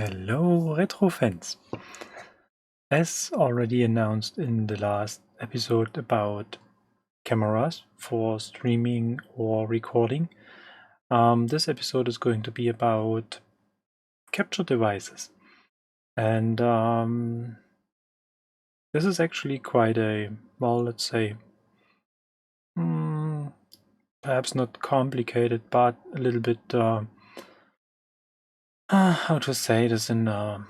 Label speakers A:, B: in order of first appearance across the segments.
A: Hello, retro fans! As already announced in the last episode about cameras for streaming or recording, this episode is going to be about capture devices. And this is actually quite a, well, let's say, perhaps not complicated, but a little bit, how to say this in a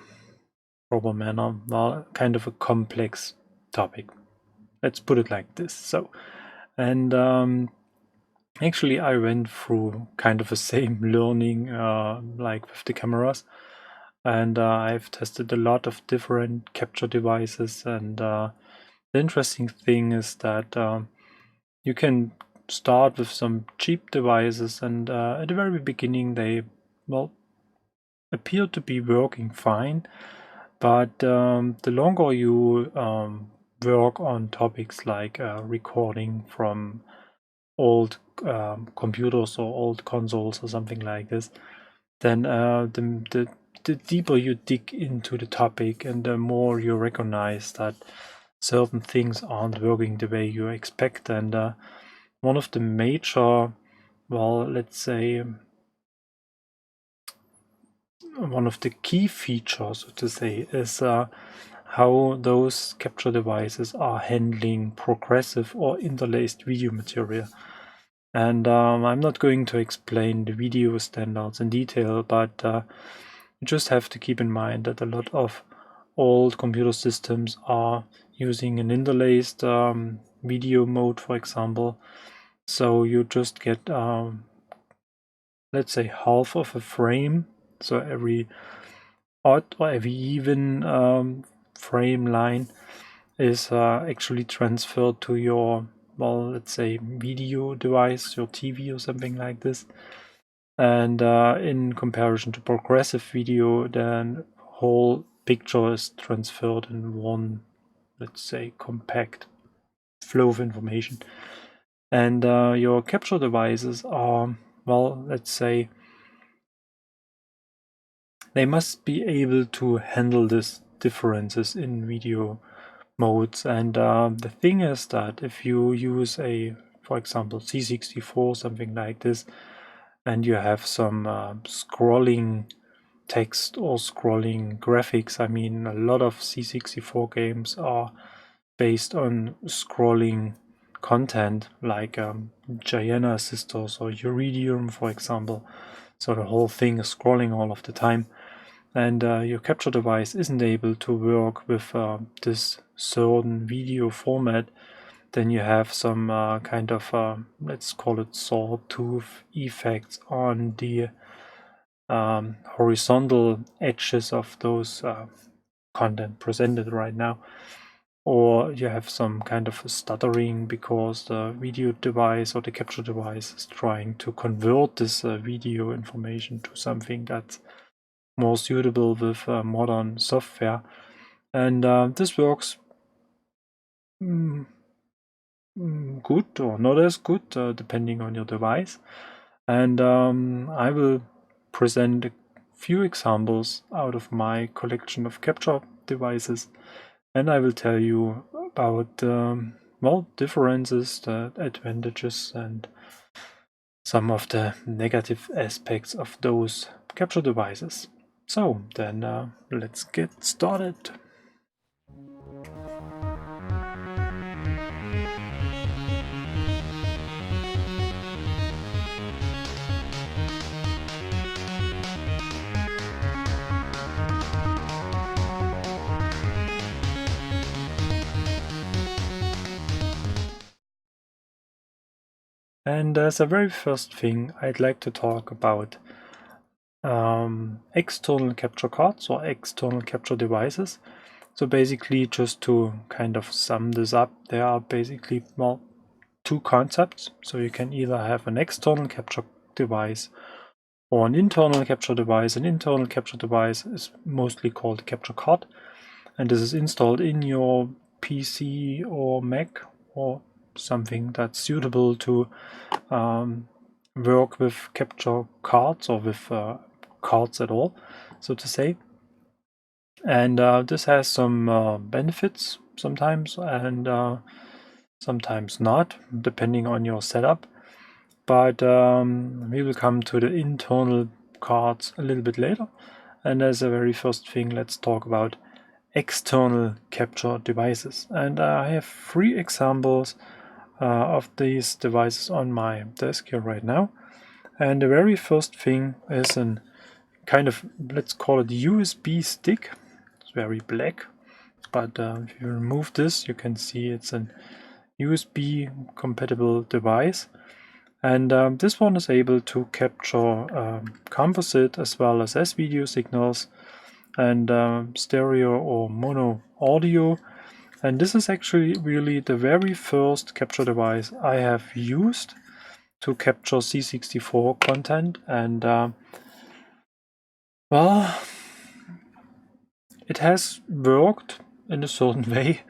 A: proper manner, well, kind of a complex topic. Let's put it like this. So, and actually I went through kind of the same learning like with the cameras, and I've tested a lot of different capture devices, and the interesting thing is that you can start with some cheap devices, and at the very beginning they, well, appear to be working fine, but the longer you work on topics like recording from old computers or old consoles or something like this, then the deeper you dig into the topic and the more you recognize that certain things aren't working the way you expect. And one of the major, well, let's say, one of the key features, so to say, is how those capture devices are handling progressive or interlaced video material. And I'm not going to explain the video standards in detail, but you just have to keep in mind that a lot of old computer systems are using an interlaced video mode, for example. So you just get, let's say, half of a frame. So every odd or every even frame line is actually transferred to your, well, let's say, video device, your TV or something like this. And in comparison to progressive video, then whole picture is transferred in one, let's say, compact flow of information. And your capture devices are, well, let's say, they must be able to handle these differences in video modes. And the thing is that if you use a, for example, C64, something like this, and you have some scrolling text or scrolling graphics, I mean, a lot of C64 games are based on scrolling content, like Gianna Sisters or Uridium, for example. So the whole thing is scrolling all of the time, and your capture device isn't able to work with this certain video format, then you have some kind of, let's call it sawtooth effects on the horizontal edges of those content presented right now. Or you have some kind of stuttering because the video device or the capture device is trying to convert this video information to something that's more suitable with modern software. And this works good or not as good, depending on your device. And I will present a few examples out of my collection of capture devices, and I will tell you about well, differences, the advantages, and some of the negative aspects of those capture devices. So then let's get started. And as a very first thing, I'd like to talk about external capture cards or external capture devices. So basically, just to kind of sum this up, there are basically, well, two concepts. So you can either have an external capture device or an internal capture device. An internal capture device is mostly called a capture card, and this is installed in your PC or Mac or something that's suitable to work with capture cards or with cards at all, so to say. And this has some benefits sometimes, and sometimes not, depending on your setup. But we will come to the internal cards a little bit later. And as a very first thing, let's talk about external capture devices. And I have 3 examples of these devices on my desk here right now. And the very first thing is an kind of, let's call it USB stick. It's very black, but if you remove this, you can see it's an USB compatible device. And this one is able to capture composite as well as S-video signals and stereo or mono audio. And this is actually really the very first capture device I have used to capture C64 content. And well, it has worked in a certain way,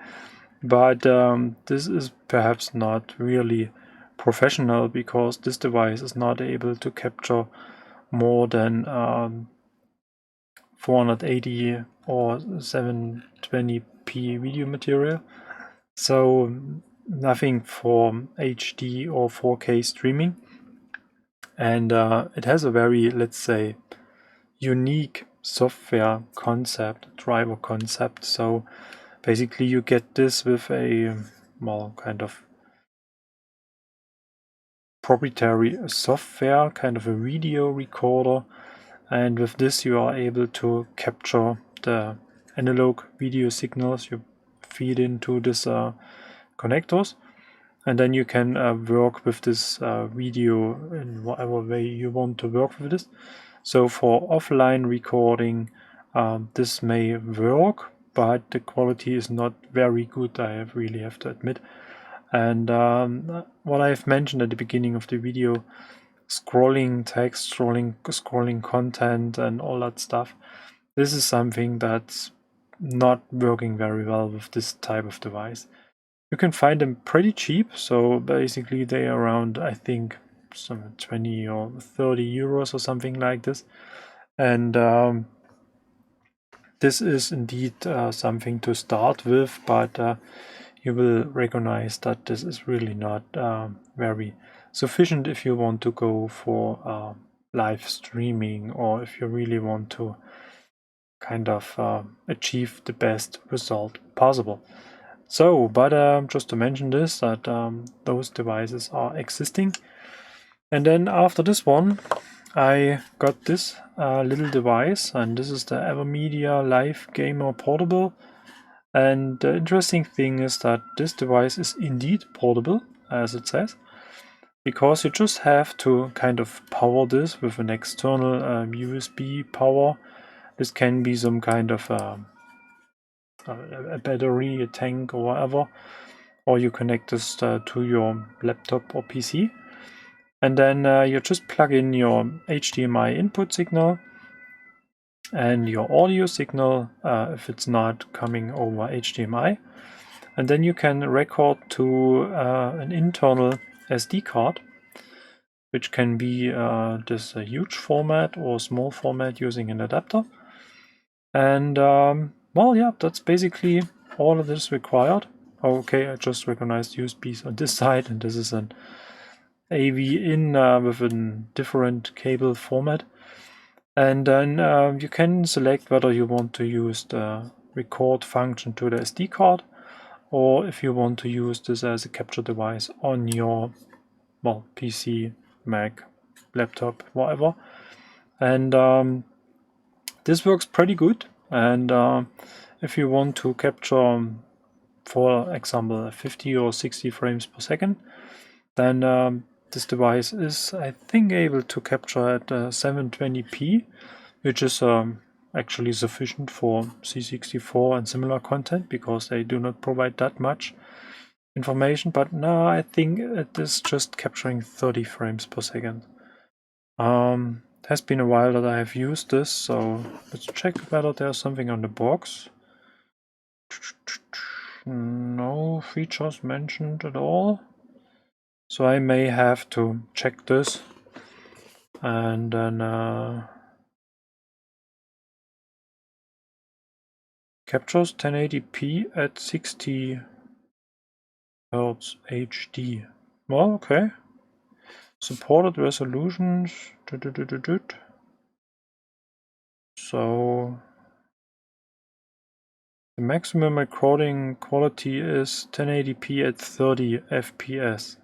A: but this is perhaps not really professional, because this device is not able to capture more than 480 or 720p video material. So nothing for HD or 4K streaming. And it has a very, let's say, unique software concept, driver concept. So basically you get this with a, well, kind of proprietary software, kind of a video recorder. And with this you are able to capture the analog video signals you feed into this connectors, and then you can work with this video in whatever way you want to work with this. So for offline recording, this may work, but the quality is not very good, I really have to admit. And what I've mentioned at the beginning of the video, scrolling text, scrolling content and all that stuff, this is something that's not working very well with this type of device. You can find them pretty cheap, so basically they are around, I think, some 20 or 30 euros or something like this. And this is indeed something to start with, but you will recognize that this is really not very sufficient if you want to go for live streaming, or if you really want to kind of achieve the best result possible. So, but just to mention this, that those devices are existing. And then after this one, I got this little device, and this is the AVerMedia Live Gamer Portable. And the interesting thing is that this device is indeed portable, as it says, because you just have to kind of power this with an external USB power. This can be some kind of a battery, a tank, or whatever, or you connect this to your laptop or PC. And then you just plug in your HDMI input signal and your audio signal if it's not coming over HDMI. And then you can record to an internal SD card, which can be this huge format or small format using an adapter. And well, yeah, that's basically all of this required. Okay, I just recognized USBs on this side, and this is an AV in with a different cable format. And then you can select whether you want to use the record function to the SD card, or if you want to use this as a capture device on your, well, PC, Mac, laptop, whatever. And this works pretty good. And if you want to capture, for example, 50 or 60 frames per second, then this device is, I think, able to capture at 720p, which is actually sufficient for C64 and similar content, because they do not provide that much information. But now I think it is just capturing 30 frames per second. It has been a while that I have used this, so let's check whether there's something on the box. No features mentioned at all. So I may have to check this, and then captures 1080p at 60 Hz HD. Well, okay. Supported resolutions. So the maximum recording quality is 1080p at 30 FPS.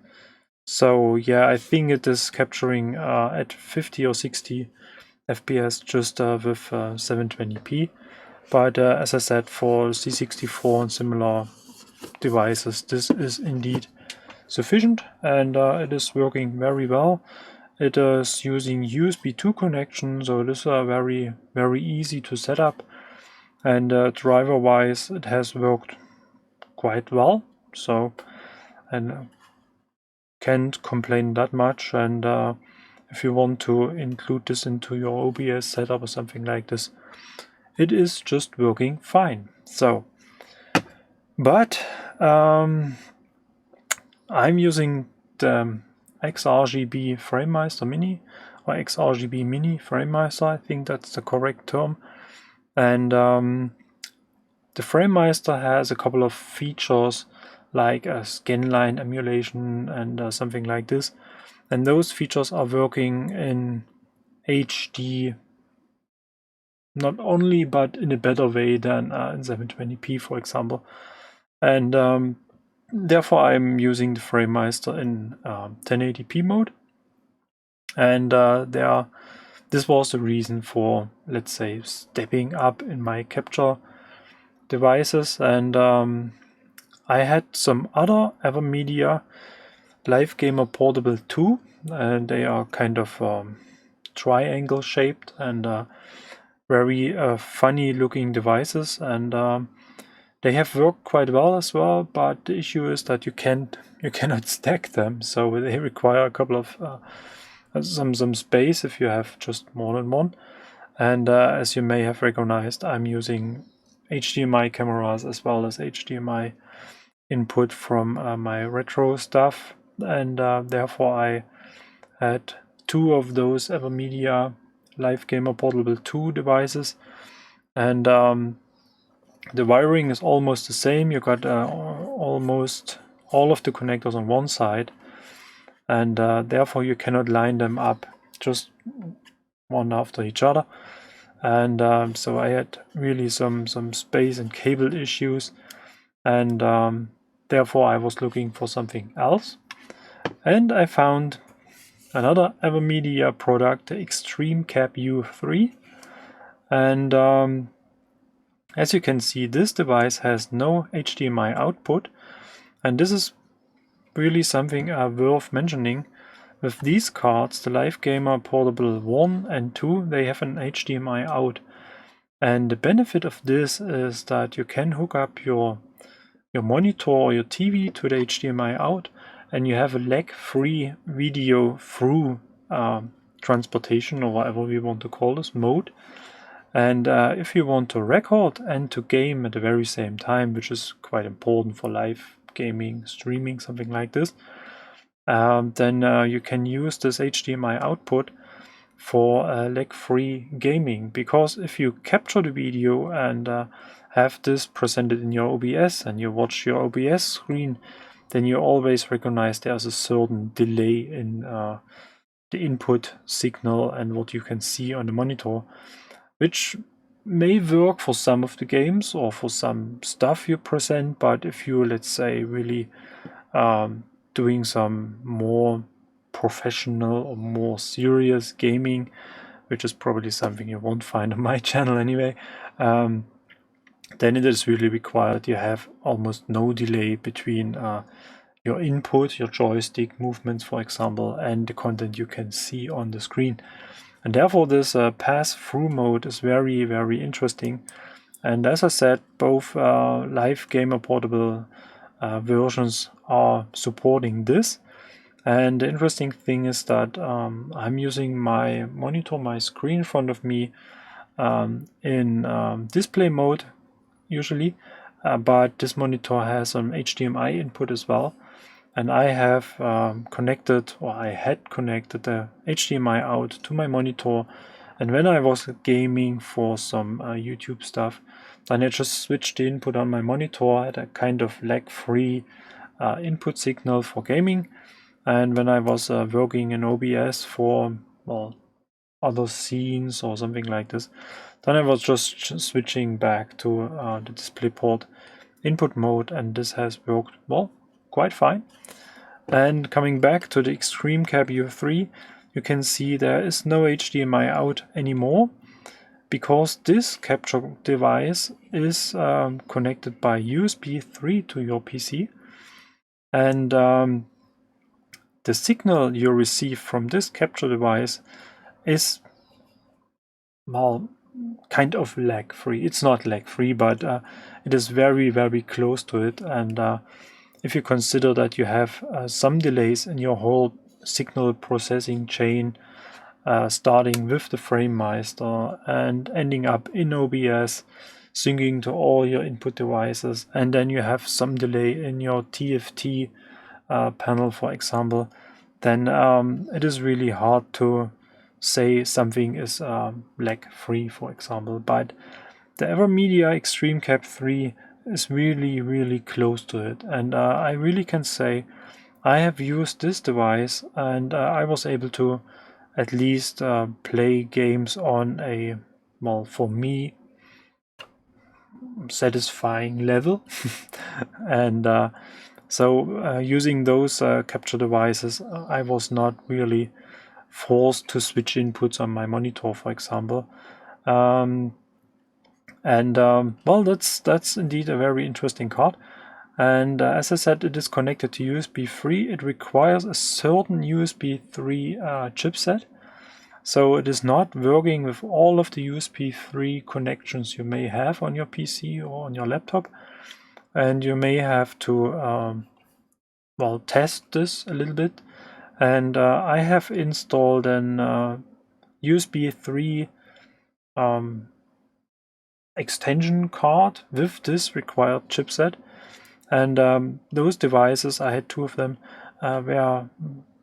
A: So yeah, I think it is capturing at 50 or 60 FPS just with 720p. But as I said, for C64 and similar devices, this is indeed sufficient, and it is working very well. It is using USB 2 connection, so it is very easy to set up, and driver wise it has worked quite well, so and can't complain that much. And if you want to include this into your OBS setup or something like this, it is just working fine. So but I'm using the XRGB Framemeister Mini, or XRGB Mini Framemeister, I think that's the correct term. And the Framemeister has a couple of features like a scanline emulation and something like this. And those features are working in HD not only, but in a better way than in 720p, for example. And therefore I'm using the Framemeister in 1080p mode. And this was the reason for, let's say, stepping up in my capture devices. And I had some other AVerMedia Live Gamer Portable 2, and they are kind of triangle shaped and very funny looking devices, and they have worked quite well as well, but the issue is that you cannot stack them, so they require a couple of some space if you have just more than one. And as you may have recognized, I'm using HDMI cameras as well as HDMI input from my retro stuff, and therefore I had two of those AVerMedia Live Gamer Portable 2 devices, and the wiring is almost the same. You got almost all of the connectors on one side, and therefore you cannot line them up just one after each other. And so I had really some space and cable issues, and therefore I was looking for something else, and I found another AVerMedia product, the Xtreme Cabrio 3. And as you can see, this device has no HDMI output, and this is really something worth mentioning. With these cards, the Live Gamer Portable 1 and 2, they have an HDMI out. And the benefit of this is that you can hook up your monitor or your TV to the HDMI out, and you have a lag-free video through transportation, or whatever we want to call this mode. And if you want to record and to game at the very same time, which is quite important for live gaming, streaming, something like this, then you can use this HDMI output for lag-free gaming. Because if you capture the video and have this presented in your OBS and you watch your OBS screen, then you always recognize there's a certain delay in the input signal and what you can see on the monitor, which may work for some of the games or for some stuff you present. But if you, let's say, really doing some more professional or more serious gaming, which is probably something you won't find on my channel anyway, then it is really required you have almost no delay between your input, your joystick movements, for example, and the content you can see on the screen. And therefore this pass-through mode is very, very interesting. And as I said, both Live Gamer Portable versions are supporting this. And the interesting thing is that I'm using my monitor, my screen in front of me, in display mode usually, but this monitor has an HDMI input as well. And I have connected, or I had connected the HDMI out to my monitor And when I was gaming for some YouTube stuff, then I just switched the input on my monitor, had a kind of lag-free input signal for gaming. And when I was working in OBS for, well, other scenes or something like this, then I was just switching back to the DisplayPort input mode, and this has worked, well, quite fine. And coming back to the Xtreme Cabrio 3, you can see there is no HDMI out anymore, because this capture device is connected by USB 3 to your PC. And the signal you receive from this capture device is, well, kind of lag-free. It's not lag-free, but it is very, very close to it. And if you consider that you have some delays in your whole signal processing chain, starting with the Framemeister and ending up in OBS, syncing to all your input devices, and then you have some delay in your TFT panel, for example, then it is really hard to say something is lag-free, for example. But the AVerMedia Xtreme Cap 3 is really, really close to it, and I really can say I have used this device, and I was able to at least play games on a, well, for me, satisfying level. And so using those capture devices, I was not really forced to switch inputs on my monitor, for example. Well, that's indeed a very interesting card. And as I said, it is connected to USB 3. It requires a certain USB 3 chipset. So it is not working with all of the USB 3 connections you may have on your PC or on your laptop. And you may have to, well, test this a little bit. And I have installed an USB 3 extension card with this required chipset. And those devices, I had two of them, were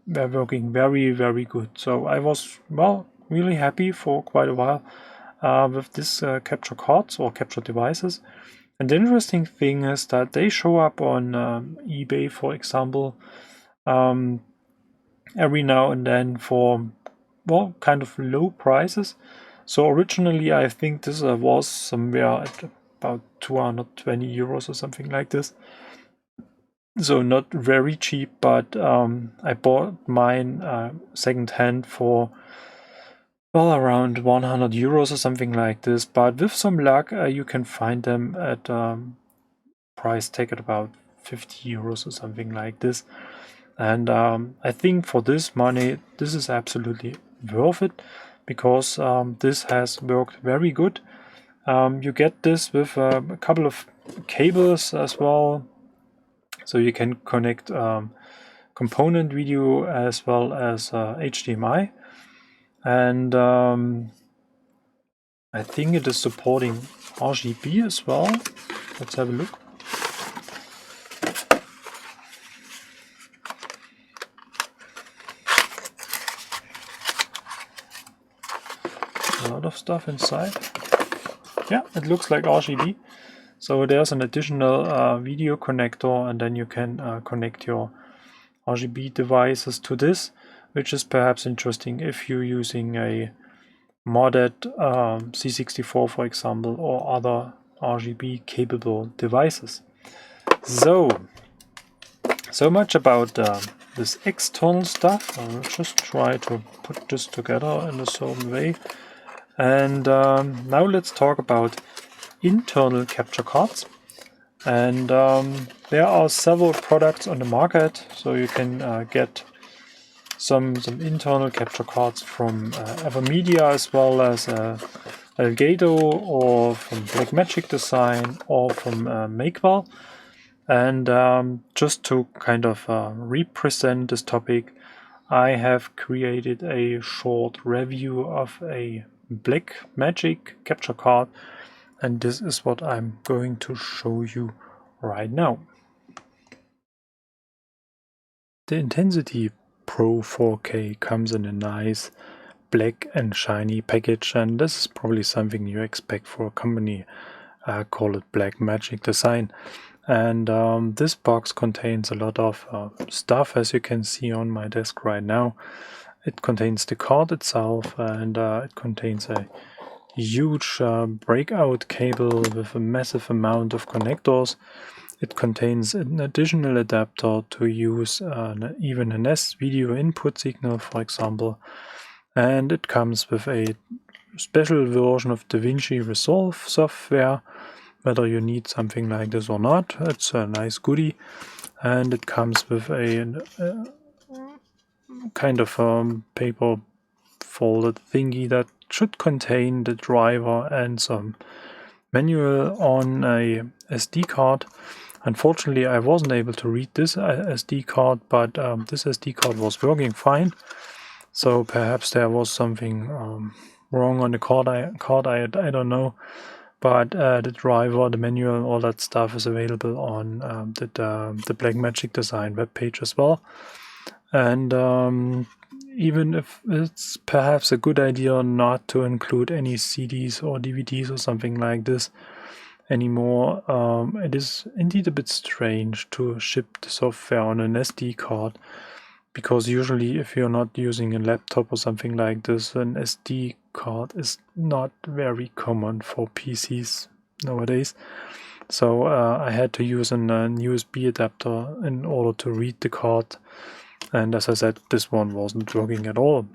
A: working very, very good. So I was, well, really happy for quite a while with this capture cards or capture devices. And the interesting thing is that they show up on eBay, for example, every now and then for, well, kind of low prices. So originally I think this was somewhere at about 220 euros or something like this. So not very cheap, but I bought mine second-hand for, well, around 100 euros or something like this. But with some luck, you can find them at price tag at about 50 euros or something like this. And I think for this money, this is absolutely worth it, because this has worked very good. You get this with a couple of cables as well, so you can connect component video as well as HDMI. And I think it is supporting RGB as well. Let's have a look. A lot of stuff inside. Yeah, it looks like RGB. So there's an additional video connector, and then you can connect your RGB devices to this, which is perhaps interesting if you're using a modded C64, for example, or other RGB capable devices. So much about this external stuff. I'll just try to put this together in a certain way. And now let's talk about internal capture cards. And there are several products on the market, so you can get some internal capture cards from AVerMedia, as well as Elgato, or from Blackmagic Design, or from Makewell. And just to kind of represent this topic, I have created a short review of a Blackmagic capture card, and this is what I'm going to show you right now. The Intensity Pro 4K comes in a nice black and shiny package, and this is probably something you expect for a company call it Blackmagic Design. And this box contains a lot of stuff, as you can see on my desk right now. It contains the card itself, and it contains a huge breakout cable with a massive amount of connectors. It contains an additional adapter to use even an S-video input signal, for example. And it comes with a special version of DaVinci Resolve software. Whether you need something like this or not, it's a nice goodie. And it comes with a kind of paper folded thingy that should contain the driver and some manual on a SD card. Unfortunately, I wasn't able to read this SD card, but this SD card was working fine. So perhaps there was something wrong on the card. I don't know. But the driver, the manual, all that stuff is available on the Blackmagic Design webpage as well. And even if it's perhaps a good idea not to include any CDs or DVDs or something like this anymore, it is indeed a bit strange to ship the software on an SD card, because usually if you're not using a laptop or something like this, an SD card is not very common for PCs nowadays. So I had to use an USB adapter in order to read the card, and as I said, this one wasn't working at all.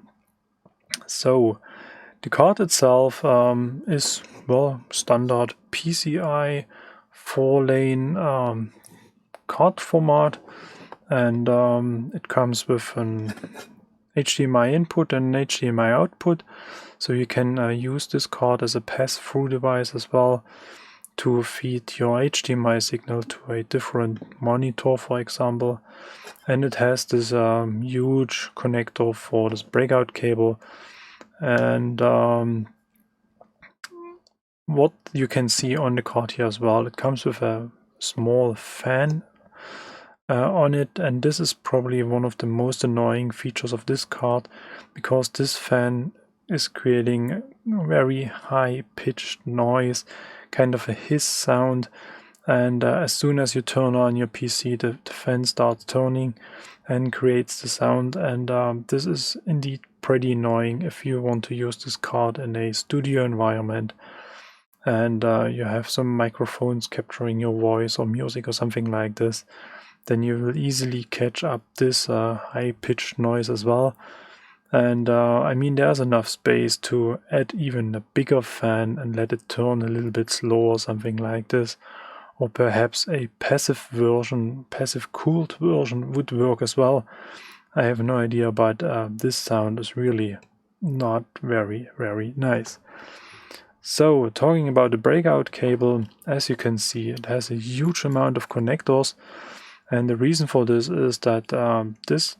A: So the card itself is, well, standard PCI 4-lane card format, and it comes with an HDMI input and an HDMI output, so you can use this card as a pass-through device as well to feed your HDMI signal to a different monitor, for example. And it has this huge connector for this breakout cable, and what you can see on the card here as well, it comes with a small fan on it, and this is probably one of the most annoying features of this card, because this fan is creating very high-pitched noise, kind of a hiss sound, and as soon as you turn on your PC, the fan starts turning and creates the sound, and this is indeed pretty annoying if you want to use this card in a studio environment and you have some microphones capturing your voice or music or something like this. Then you will easily catch up this high-pitched noise as well. And I mean, there's enough space to add even a bigger fan and let it turn a little bit slower, something like this. Or perhaps a passive version, passive cooled version would work as well. I have no idea, but this sound is really not very, very nice. So, talking about the breakout cable, as you can see, it has a huge amount of connectors. And the reason for this is that this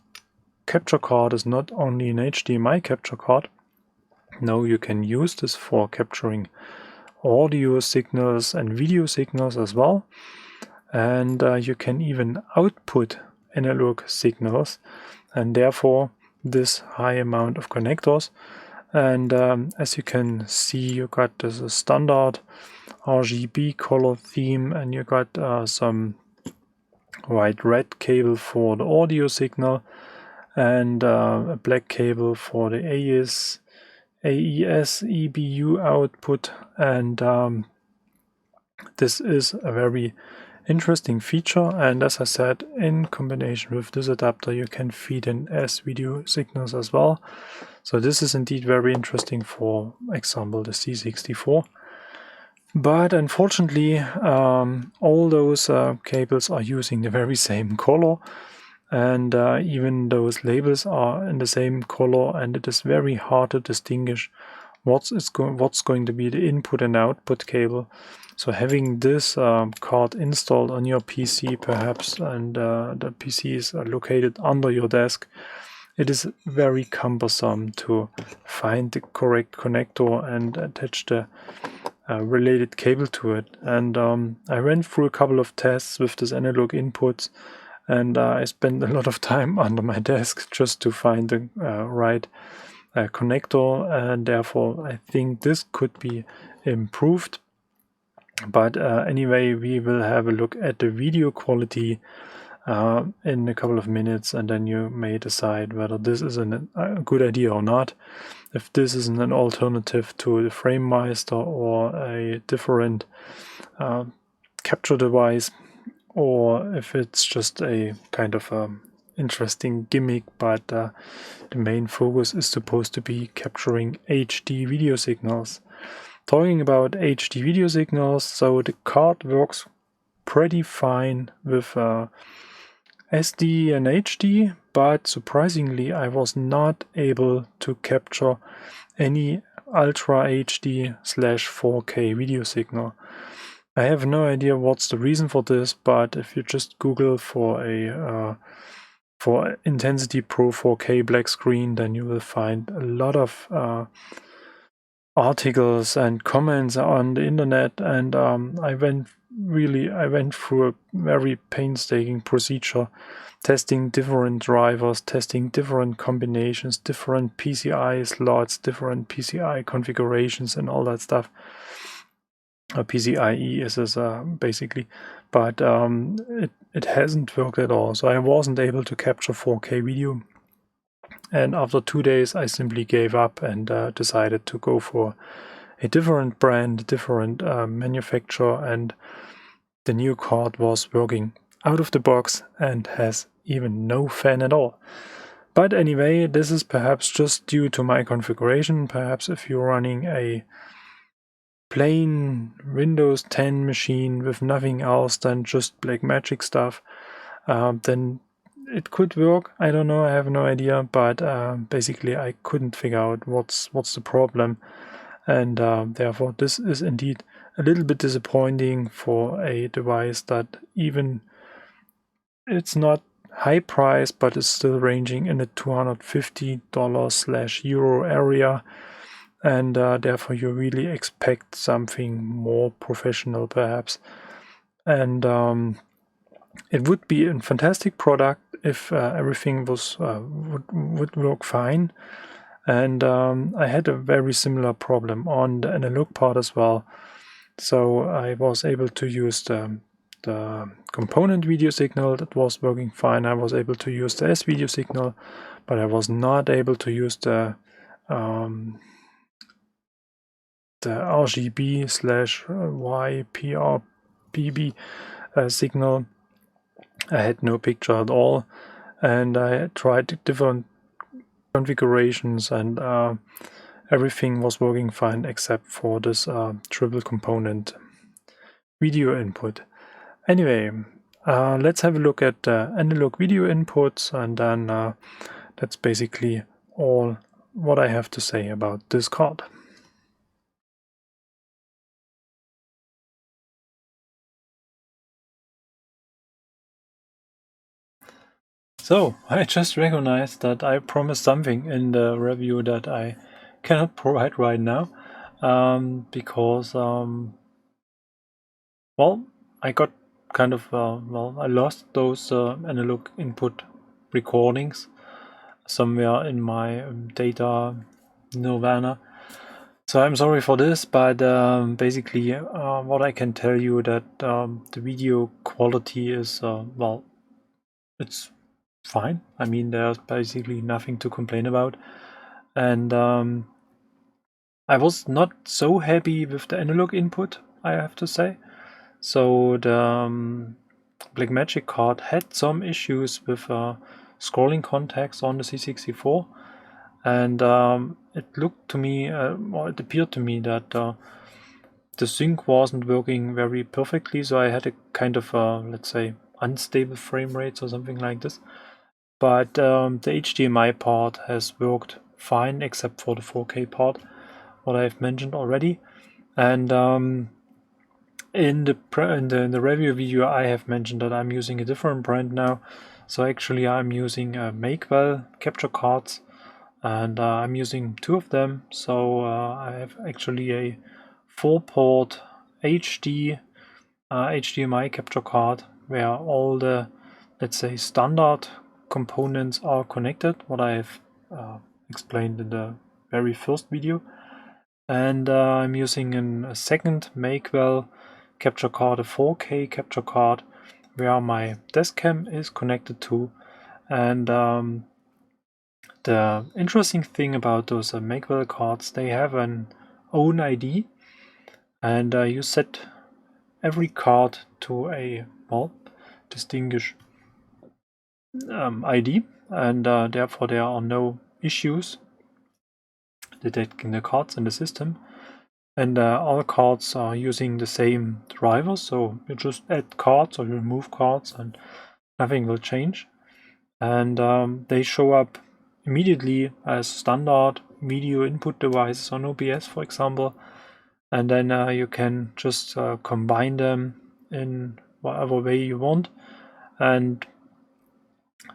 A: capture card is not only an HDMI capture card. No, you can use this for capturing audio signals and video signals as well. And you can even output analog signals, and therefore this high amount of connectors. And as you can see, you got this standard RGB color theme, and you got some white-red cable for the audio signal, and a black cable for the AES EBU output. And this is a very interesting feature, and as I said, in combination with this adapter you can feed in S-video signals as well. So this is indeed very interesting, for example the C64. But unfortunately all those cables are using the very same color, and even those labels are in the same color, and it is very hard to distinguish what's going to be the input and output cable. So having this card installed on your PC perhaps, and the PC is located under your desk, it is very cumbersome to find the correct connector and attach the related cable to it. And I ran through a couple of tests with this analog inputs, and I spent a lot of time under my desk just to find the right connector, and therefore I think this could be improved. But anyway, we will have a look at the video quality in a couple of minutes, and then you may decide whether this is a good idea or not. If this is an alternative to the Framemeister or a different capture device, or if it's just a kind of interesting gimmick, but the main focus is supposed to be capturing HD video signals. Talking about HD video signals, so the card works pretty fine with SD and HD, but surprisingly I was not able to capture any Ultra HD / 4K video signal. I have no idea what's the reason for this, but if you just Google for a for Intensity Pro 4K black screen, then you will find a lot of articles and comments on the internet, and I went through a very painstaking procedure, testing different drivers, testing different combinations, different PCI slots, different PCI configurations, and all that stuff. PCIe is basically, but it hasn't worked at all. So I wasn't able to capture 4K video. And after 2 days, I simply gave up and decided to go for a different brand, different manufacturer, and the new card was working out of the box and has even no fan at all. But anyway, this is perhaps just due to my configuration. Perhaps if you're running a plain Windows 10 machine with nothing else than just Blackmagic stuff, then it could work. I don't know, I have no idea, but basically I couldn't figure out what's the problem, and therefore this is indeed a little bit disappointing for a device that even it's not high price, but it's still ranging in the $250 / euro area, and therefore you really expect something more professional perhaps. And it would be a fantastic product if everything was would work fine. And I had a very similar problem on the analog part as well. So I was able to use the component video signal, that was working fine. I was able to use the S video signal, but I was not able to use the RGB / YPRPB signal. I had no picture at all, and I tried different configurations, and everything was working fine except for this triple component video input. Anyway, let's have a look at analog video inputs, and then that's basically all what I have to say about this card. So, I just recognized that I promised something in the review that I cannot provide right now, because, well, I got kind of, I lost those analog input recordings somewhere in my data nirvana. So I'm sorry for this, but basically what I can tell you that the video quality is, well, it's fine. I mean, there's basically nothing to complain about. And I was not so happy with the analog input, I have to say. So the Blackmagic card had some issues with scrolling contacts on the C64, and it looked to me, or it appeared to me that the sync wasn't working very perfectly, so I had a kind of, let's say, unstable frame rates or something like this. But the HDMI part has worked fine, except for the 4K part, what I've mentioned already. And in the review video, I have mentioned that I'm using a different brand now. So actually, I'm using Makewell capture cards, and I'm using 2 of them. So I have actually a 4-port HD HDMI capture card where all the, let's say, standard components are connected, what I have explained in the very first video. And I'm using a second Makewell capture card, a 4K capture card, where my desk cam is connected to. And the interesting thing about those Makewell cards, they have an own ID, and you set every card to a distinguished ID, and therefore there are no issues detecting the cards in the system. And all cards are using the same driver, so you just add cards or you remove cards and nothing will change. And they show up immediately as standard video input devices on OBS, for example. And then you can just combine them in whatever way you want. And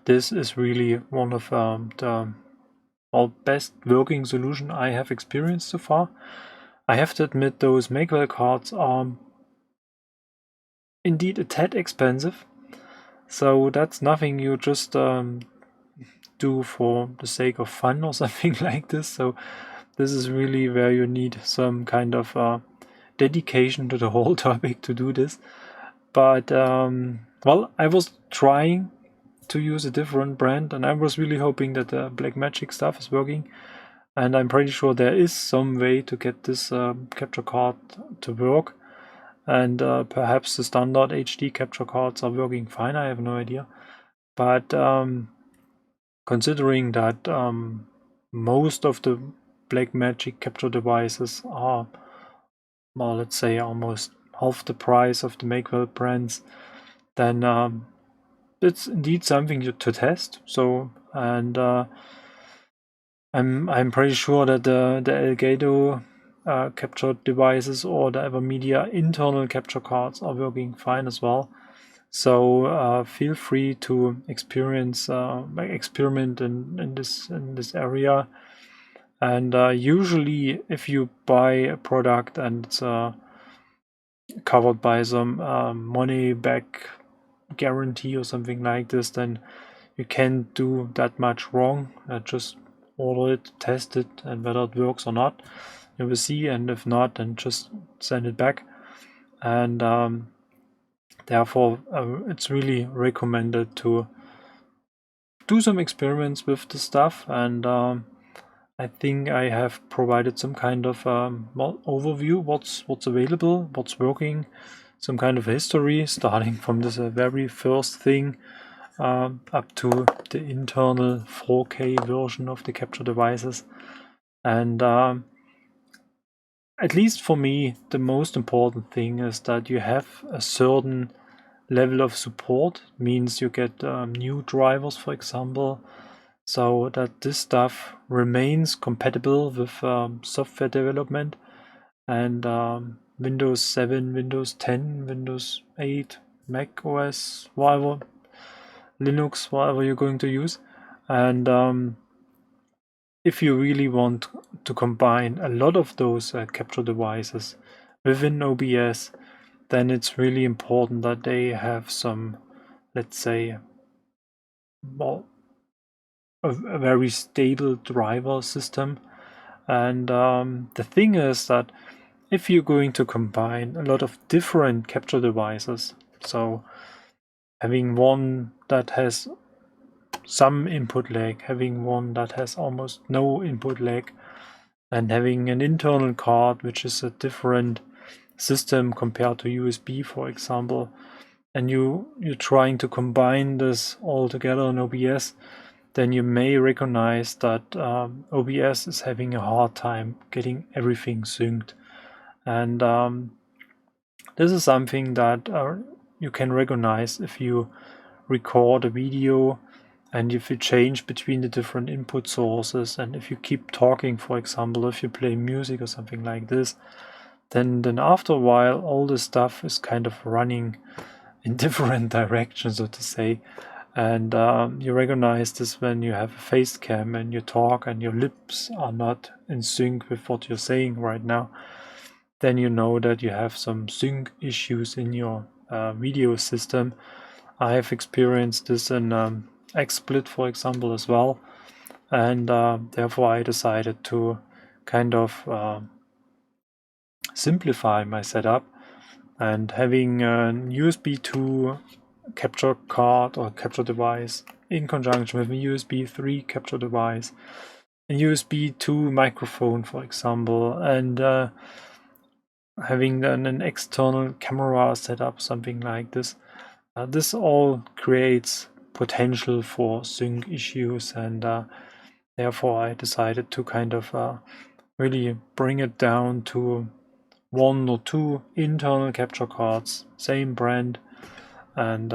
A: this is really one of the best working solution I have experienced so far. I have to admit, those Makewell cards are indeed a tad expensive. So that's nothing you just do for the sake of fun or something like this. So this is really where you need some kind of dedication to the whole topic to do this. But well, I was trying to use a different brand, and I was really hoping that the Blackmagic stuff is working. And I'm pretty sure there is some way to get this capture card to work. And perhaps the standard HD capture cards are working fine, I have no idea. But considering that most of the Blackmagic capture devices are, well, let's say almost half the price of the Makewell brands, then it's indeed something to test. So, and I'm pretty sure that the Elgato capture devices or the AVerMedia internal capture cards are working fine as well. So feel free to experiment in this area. And usually, if you buy a product and it's covered by some money back guarantee or something like this, then you can't do that much wrong. Just order it, test it, and whether it works or not, you will see. And if not, then just send it back. And therefore, it's really recommended to do some experiments with the stuff. And I think I have provided some kind of overview, what's available, what's working, some kind of history, starting from this very first thing up to the internal 4K version of the capture devices. And at least for me, the most important thing is that you have a certain level of support. Means you get new drivers, for example, so that this stuff remains compatible with software development. And Windows 7, Windows 10, Windows 8, Mac OS, whatever, Linux, whatever you're going to use. And if you really want to combine a lot of those capture devices within OBS, then it's really important that they have some, let's say, well, a very stable driver system. And the thing is that if you're going to combine a lot of different capture devices, so having one that has some input lag, having one that has almost no input lag, and having an internal card which is a different system compared to USB, for example, and you're trying to combine this all together in OBS, then you may recognize that OBS is having a hard time getting everything synced. And this is something that you can recognize if you record a video and if you change between the different input sources, and if you keep talking, for example, if you play music or something like this, then after a while all this stuff is kind of running in different directions, so to say. And you recognize this when you have a face cam and you talk and your lips are not in sync with what you're saying right now. Then you know that you have some sync issues in your video system. I have experienced this in XSplit, for example, as well. and therefore I decided to kind of simplify my setup, and having a USB 2 capture card or capture device in conjunction with a USB 3 capture device, a USB 2 microphone, for example, and having then an external camera setup, something like this. This all creates potential for sync issues, and therefore I decided to kind of really bring it down to 1 or 2 internal capture cards, same brand, and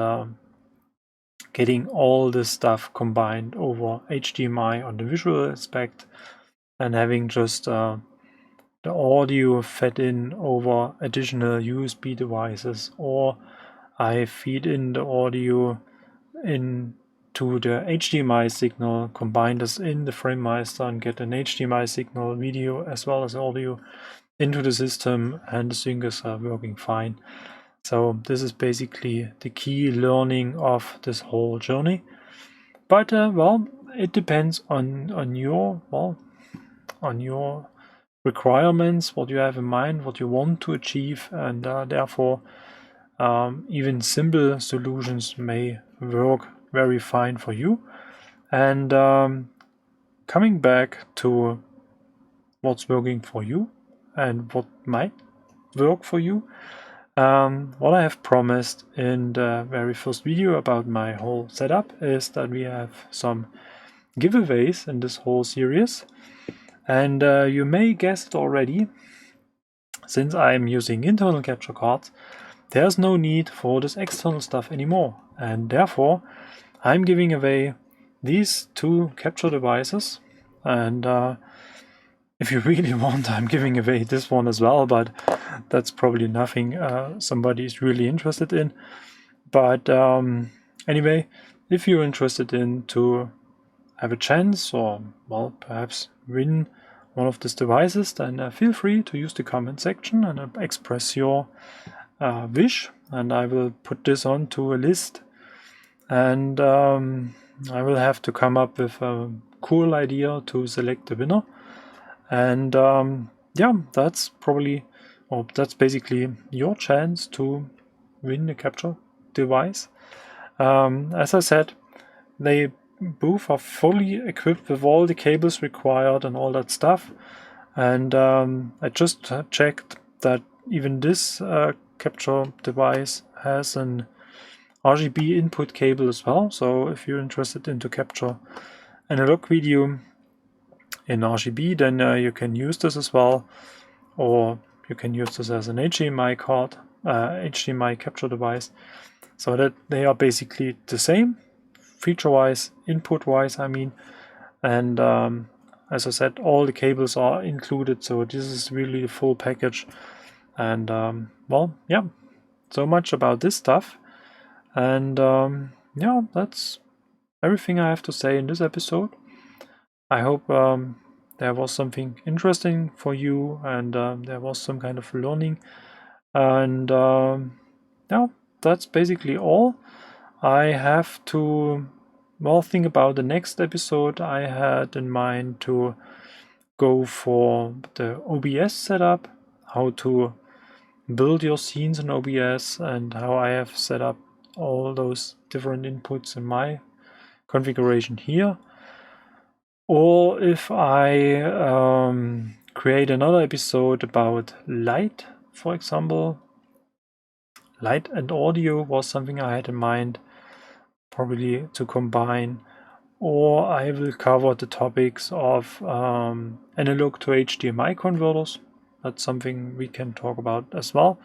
A: getting all this stuff combined over HDMI on the visual aspect, and having just the audio fed in over additional USB devices, or I feed in the audio into the HDMI signal, combine this in the Framemeister and get an HDMI signal, video as well as audio into the system, and the sync is working fine. So this is basically the key learning of this whole journey. But well, it depends on your requirements, what you have in mind, what you want to achieve, and therefore even simple solutions may work very fine for you. And coming back to what's working for you and what might work for you, what I have promised in the very first video about my whole setup is that we have some giveaways in this whole series. And you may guess it already, since I'm using internal capture cards, there's no need for this external stuff anymore, and therefore I'm giving away these 2 capture devices. And if you really want, I'm giving away this one as well, but that's probably nothing somebody is really interested in. But anyway, if you're interested in to have a chance, or well, perhaps win one of these devices, then feel free to use the comment section and express your wish, and I will put this onto a list, and I will have to come up with a cool idea to select the winner. And yeah, that's basically your chance to win a capture device. As I said, they both are fully equipped with all the cables required and all that stuff. And I just checked that even this capture device has an RGB input cable as well. So if you're interested in to capture analog video in RGB, then you can use this as well, or you can use this as an HDMI card, HDMI capture device, so that they are basically the same feature-wise, input-wise, I mean. And as I said, all the cables are included, so this is really the full package. And well, yeah, so much about this stuff. And yeah, that's everything I have to say in this episode. I hope there was something interesting for you, and there was some kind of learning. And yeah, that's basically all. I have to think about the next episode. I had in mind to go for the OBS setup, how to build your scenes in OBS, and how I have set up all those different inputs in my configuration here. Or if I create another episode about light, for example. Light and audio was something I had in mind, probably to combine. Or I will cover the topics of analog to HDMI converters. That's something we can talk about as well.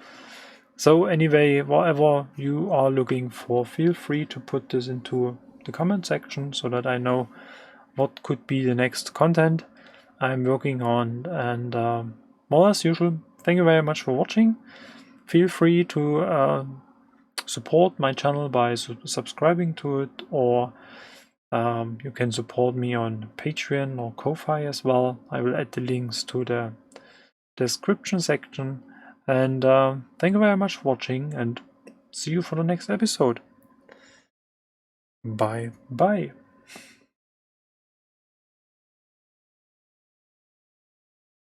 A: So anyway, whatever you are looking for, feel free to put this into the comment section so that I know what could be the next content I'm working on. And more as usual, thank you very much for watching. Feel free to support my channel by subscribing to it, or you can support me on Patreon or Ko-Fi as well. I will add the links to the description section. And thank you very much for watching, and see you for the next episode. Bye bye.